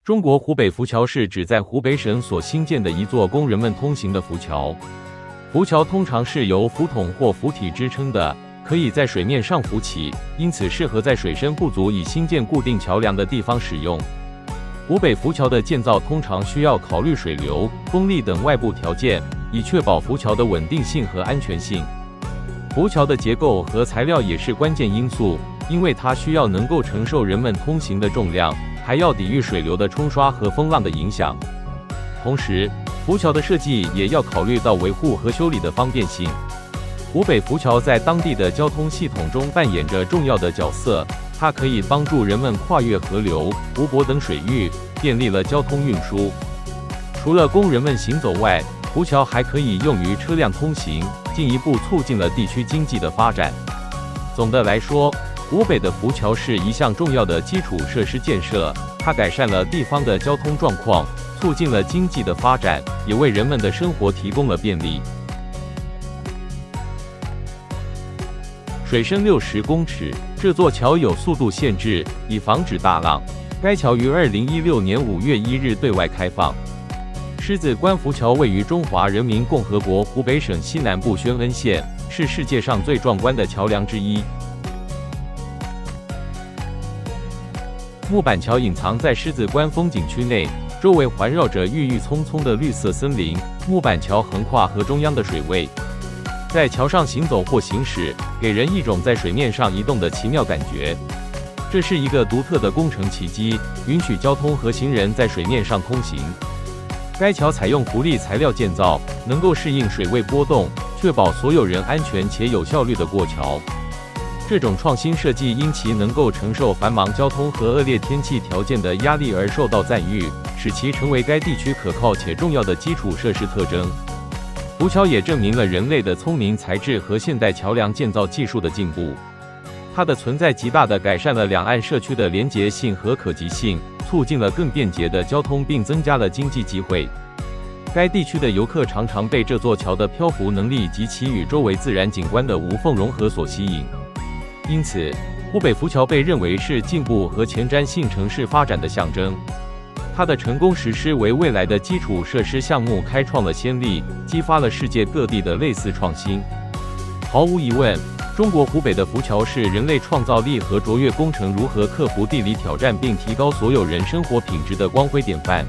中国湖北浮桥是指在湖北省所兴建的一座供人们通行的浮桥。浮桥通常是由浮筒或浮体支撑的，可以在水面上浮起，因此适合在水深不足以兴建固定桥梁的地方使用。湖北浮桥的建造通常需要考虑水流、风力等外部条件，以确保浮桥的稳定性和安全性。浮桥的结构和材料也是关键因素，因为它需要能够承受人们通行的重量，还要抵御水流的冲刷和风浪的影响。同时，浮桥的设计也要考虑到维护和修理的方便性。湖北浮桥在当地的交通系统中扮演着重要的角色，它可以帮助人们跨越河流、湖泊等水域，便利了交通运输。除了供人们行走外，浮桥还可以用于车辆通行，进一步促进了地区经济的发展。总的来说，湖北的浮桥是一项重要的基础设施建设，它改善了地方的交通状况，促进了经济的发展，也为人们的生活提供了便利。水深60公尺，这座桥有速度限制，以防止大浪。该桥于2016年5月1日对外开放。狮子关浮桥位于中华人民共和国湖北省西南部宣恩县，是世界上最壮观的桥梁之一。木板桥隐藏在狮子关风景区内，周围环绕着郁郁葱葱的绿色森林。木板桥横跨河中央的水位，在桥上行走或行驶，给人一种在水面上移动的奇妙感觉。这是一个独特的工程奇迹，允许交通和行人在水面上通行。该桥采用浮力材料建造，能够适应水位波动，确保所有人安全且有效率地过桥。这种创新设计因其能够承受繁忙交通和恶劣天气条件的压力而受到赞誉，使其成为该地区可靠且重要的基础设施特征。浮桥也证明了人类的聪明才智和现代桥梁建造技术的进步。它的存在极大地改善了两岸社区的连结性和可及性，促进了更便捷的交通，并增加了经济机会。该地区的游客常常被这座桥的漂浮能力及其与周围自然景观的无缝融合所吸引。因此，湖北浮桥被认为是进步和前瞻性城市发展的象征。它的成功实施为未来的基础设施项目开创了先例，激发了世界各地的类似创新。毫无疑问，中国湖北的浮桥是人类创造力和卓越工程如何克服地理挑战并提高所有人生活品质的光辉典范。